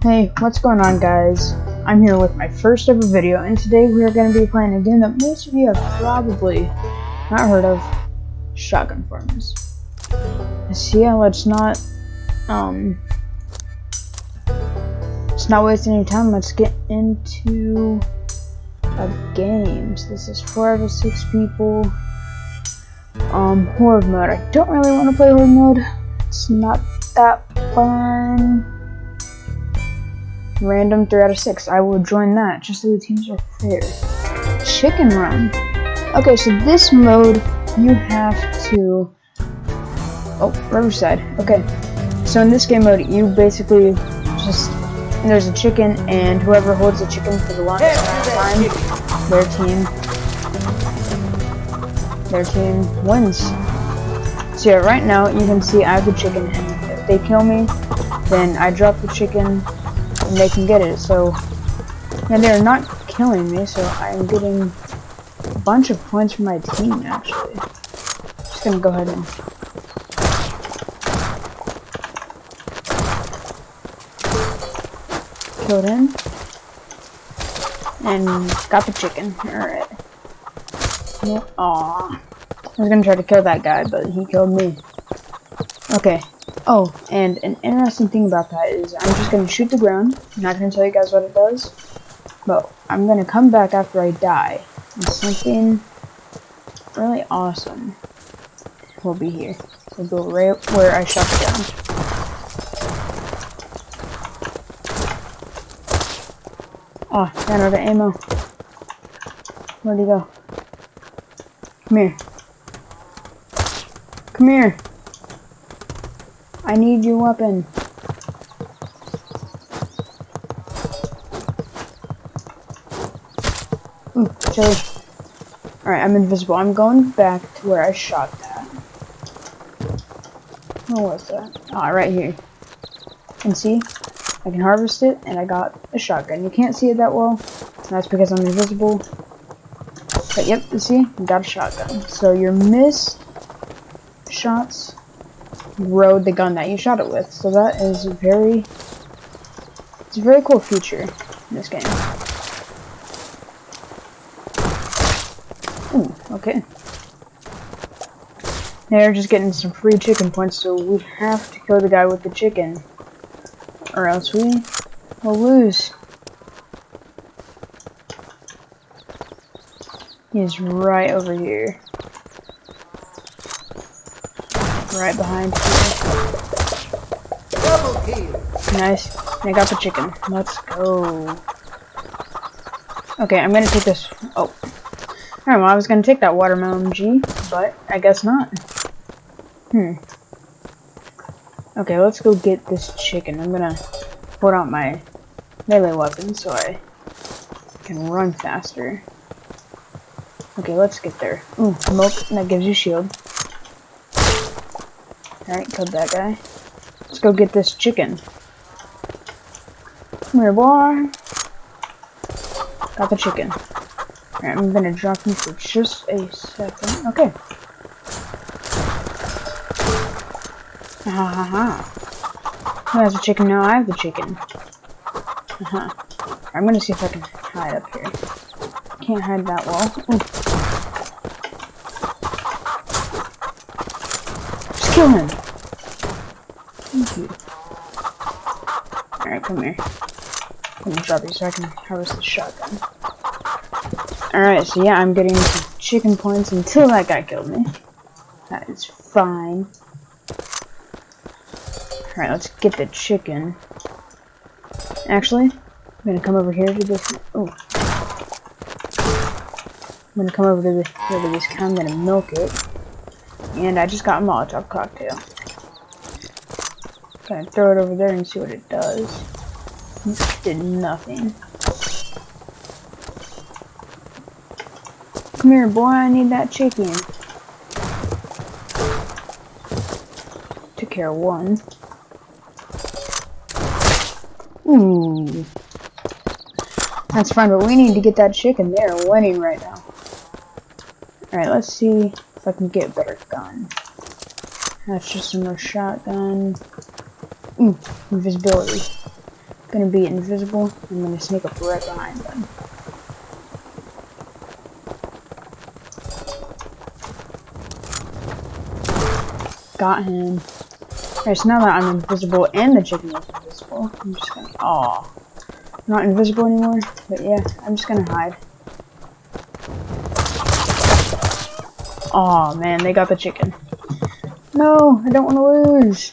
Hey, what's going on, guys? I'm here with my first ever video, and today we are going to be playing a game that most of you have probably not heard of, Shotgun Farmers. So yeah, let's not waste any time. Let's get into games. This is 4 out of 6 people. Horde mode. I don't really want to play horde mode. It's not that fun. Random 3 out of 6. I will join that just so the teams are fair. Chicken run. Okay, so this mode you have to. Oh, Riverside. Okay, so in this game mode, you basically just there's a chicken, and whoever holds the chicken for the longest time, their team wins. So yeah, right now you can see I have the chicken, and if they kill me, then I drop the chicken. And they can get it, so and they're not killing me, so I'm getting a bunch of points for my team. Actually, just gonna go ahead and kill him and got the chicken. All right. Aw, I was gonna try to kill that guy, but he killed me. Okay. Oh, and an interesting thing about that is I'm just going to shoot the ground. I'm not going to tell you guys what it does, but I'm going to come back after I die, and something really awesome will be here. We'll go right where I shot the ground. Oh, ran out of ammo. Where'd he go? Come here. Come here. I need your weapon. Ooh, chili. Alright, I'm invisible. I'm going back to where I shot that. Where was that? Ah, right here. And see? I can harvest it, and I got a shotgun. You can't see it that well. That's because I'm invisible. But yep, you see? I got a shotgun. So your missed shots rode the gun that you shot it with, so that is it's a very cool feature in this game. Ooh, okay. They're just getting some free chicken points, so we have to kill the guy with the chicken, or else we will lose. He's right over here. Right behind you. Double kill. Nice. I got the chicken. Let's go. Okay, I'm gonna take this. Oh. Alright, well, I was gonna take that watermelon G, but I guess not. Okay, let's go get this chicken. I'm gonna put out my melee weapon so I can run faster. Okay, let's get there. Ooh, smoke, and that gives you shield. Alright, killed that guy. Let's go get this chicken. Come here, boy. Got the chicken. Alright, I'm gonna drop him for just a second. Okay. Ha ha ha. Who has the chicken? Now I have the chicken. I'm gonna see if I can hide up here. Can't hide that well. Ooh. Just kill him. Thank you. Alright, come here. Let me drop you so I can harvest the shotgun. Alright, so yeah, I'm getting some chicken points until that guy killed me. That is fine. Alright, let's get the chicken. Actually, I'm gonna come over here to this. Oh. I'm gonna come over to this cow. I'm gonna milk it. And I just got a Molotov cocktail. Gonna throw it over there and see what it does. It did nothing. Come here, boy, I need that chicken. Took care of one. Ooh. That's fine, but we need to get that chicken. They're winning right now. Alright, let's see if I can get a better gun. That's just another shotgun. Ooh, invisibility. gonna be invisible. I'm gonna sneak up right behind them. Got him. Alright, so now that I'm invisible and the chicken is invisible, I'm just gonna. Aw. Not invisible anymore, but yeah, I'm just gonna hide. Aw, man, they got the chicken. No, I don't want to lose.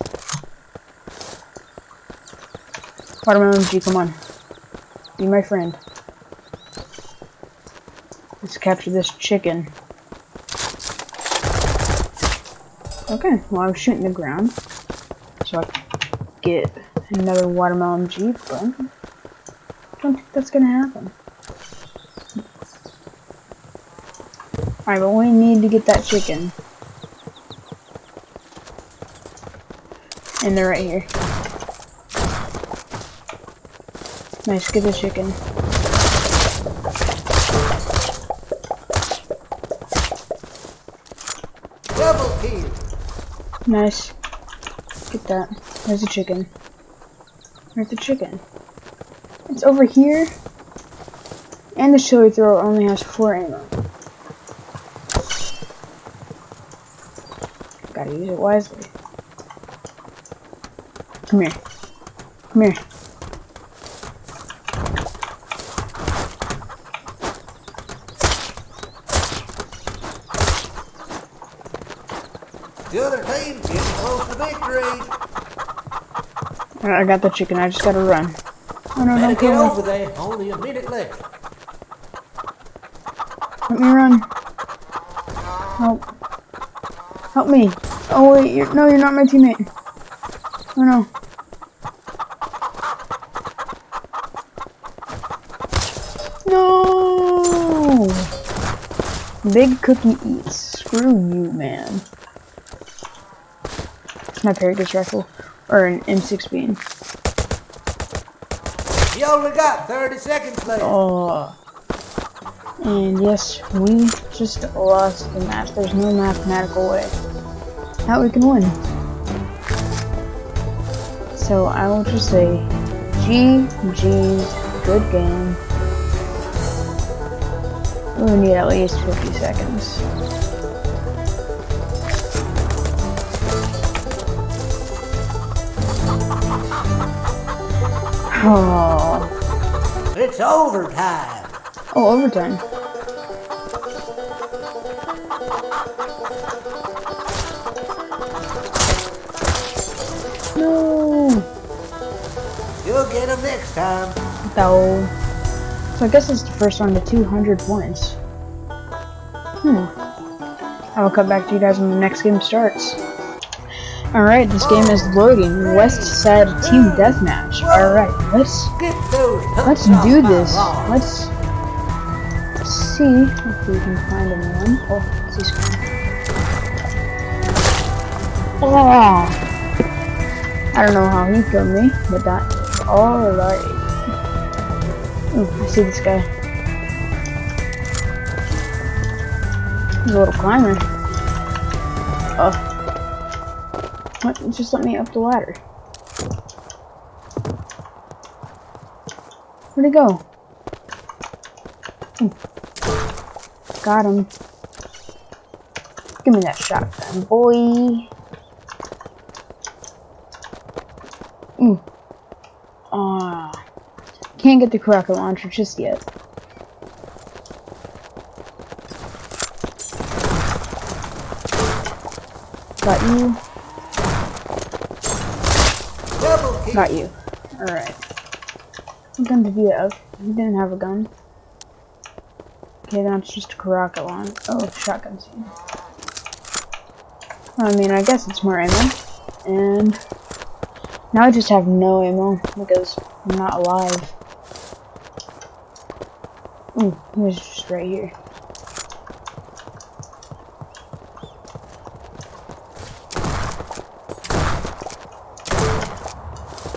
Watermelon G, come on. Be my friend. Let's capture this chicken. Okay, well, I was shooting the ground, so I could get another watermelon G, but I don't think that's gonna happen. Alright, but we need to get that chicken. And they're right here. Nice, get the chicken. Double kill. Nice. Get that. There's the chicken. Where's the chicken? It's over here. And the chili thrower only has 4 ammo. Gotta use it wisely. Come here. Come here. The other team's getting close to victory. Alright, I got the chicken. I just gotta run. Oh no, Better don't get kill me. over there. Only a minute left. Let me run. Help. Help me. Oh wait, you're not my teammate. Oh no. No! Big Cookie eats. Screw you, man. It's my Paragus rifle. Or an M6 beam. You only got 30 seconds left. Oh. And yes, we just lost the match. There's no mathematical way that we can win. So I will just say, GG's, good game. We need at least 50 seconds. Oh. It's overtime. Oh, overtime. No. You'll get them next time. No. So I guess it's the first one to 200 points. I will come back to you guys when the next game starts. Alright, this game is loading. West Side Team Deathmatch. Alright, let's do this. Let's see if we can find anyone. Oh, let's see. Oh! I don't know how he killed me, but that is alright. Ooh, I see this guy. He's a little climber. Oh. What? Just let me up the ladder. Where'd he go? Got him. Give me that shotgun, boy. Can't get the rocket launcher just yet. Got you. Got you. Alright. What gun did you have? You didn't have a gun. Okay, that's just a rocket launcher. Oh, shotgun scene. I mean, I guess it's more ammo. And now I just have no ammo because I'm not alive. Ooh, he was just right here.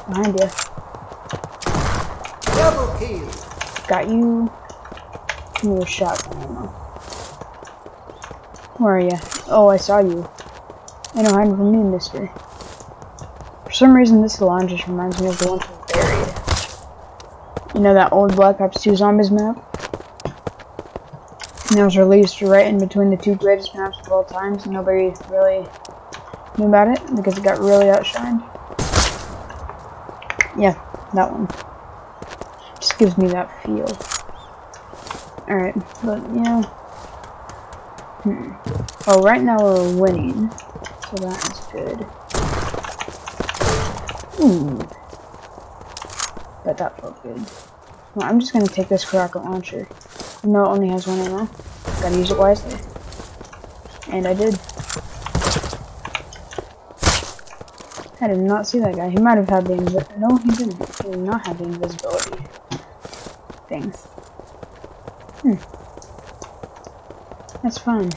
Behind you. Double kill. Got you. Give me a shotgun ammo. Where are you? Oh, I saw you. I know hiding from you, mister. For some reason, this lawn just reminds me of the one from Buried. You know that old Black Ops 2 Zombies map? And it was released right in between the two greatest maps of all time, so nobody really knew about it because it got really outshined. Yeah, that one. Just gives me that feel. Alright, but yeah. Oh, right now we're winning, so that is good. Ooh. Bet that felt good. Well, I'm just gonna take this rocket launcher. No, it only has one ammo. Gotta use it wisely. And I did. I did not see that guy. He might have had the no, he didn't. He did not have the invisibility thing. That's fine.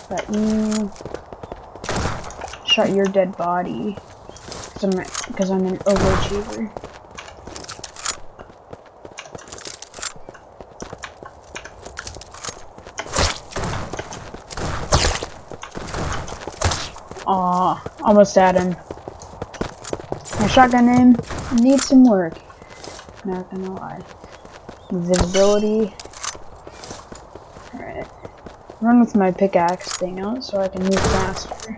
But you shot your dead body because I'm an overachiever. Aw, almost had him. My shotgun aim needs some work. Not gonna lie. Invisibility. Alright. Run with my pickaxe thing out so I can move faster.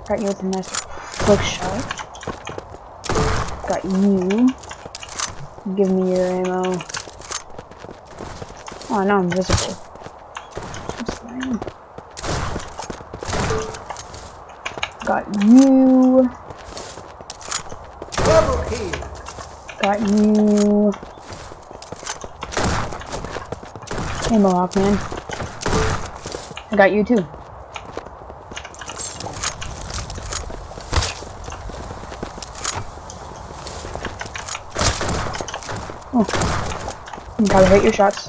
Got you with a nice flick shot. Got you. Give me your ammo. Oh, now I'm visible. That's fine. Got you. Double kill. Got you. Hey, Mohawk man. I got you too. Oh. You gotta hit your shots.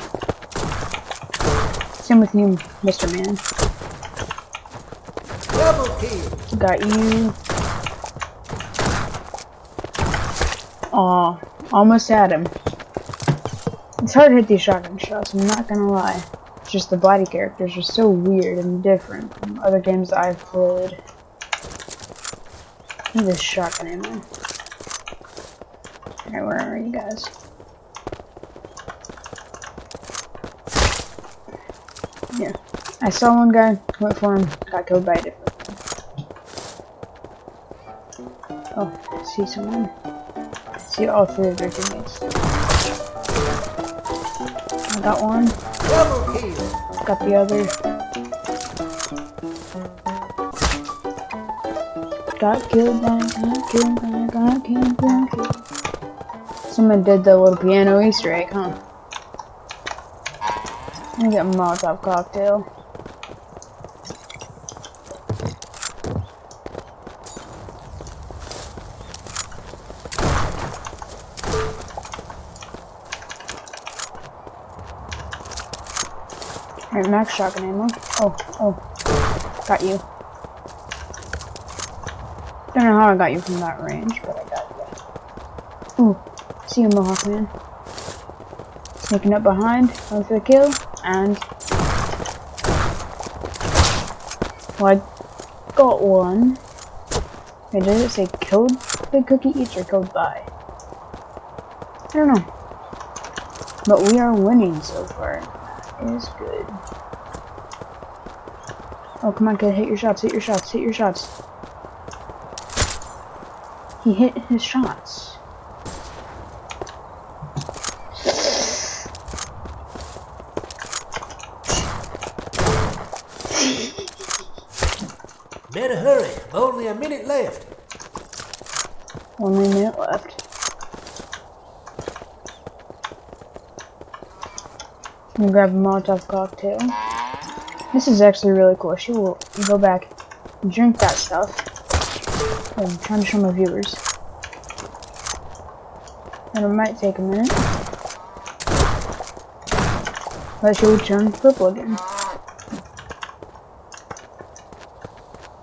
Same with you, Mr. Man. Double kill. Got you. Aw, almost had him. It's hard to hit these shotgun shots, I'm not gonna lie. It's just the body characters are so weird and different from other games that I've played. Look at this shotgun ammo. Alright, where are you guys? Yeah. I saw one guy, went for him, got killed by a different one. Oh, I see someone. I see all three of their teammates. I got one. Double kill. Got the other. Got killed by, got killed. Someone did the little piano Easter egg, huh? Let me get a Molotov cocktail. Alright, max shotgun ammo. Oh. Got you. Don't know how I got you from that range, but I got you. Ooh. See you, Mohawk man. Sneaking up behind. Going for the kill. And... well, I got one. Wait, did it say killed the cookie eats or killed by? I don't know. But we are winning so far. It is good. Oh, come on, kid. Hit your shots, hit your shots, hit your shots. He hit his shots. Better hurry. Only a minute left. Only a minute left. I'm gonna grab a Molotov cocktail. This is actually really cool. She will go back and drink that stuff. Oh, I'm trying to show my viewers. And it might take a minute. But she will turn purple again.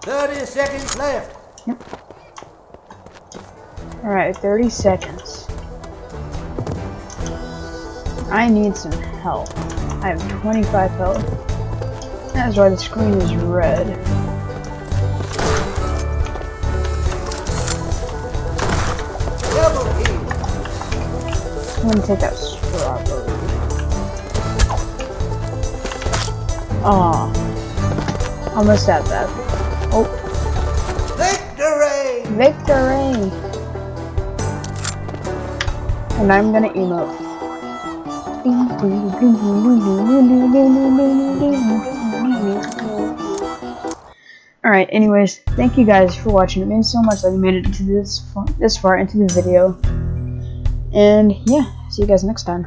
30 seconds left. Yep. Alright, 30 seconds. I need some help. I have 25 health. That's why the screen is red. I'm gonna take that strawberry. Aw. Almost had that. Oh. Victory! Victory! And I'm gonna emote. Alright, anyways, thank you guys for watching. It means so much that you made it into this far into the video. And yeah, see you guys next time.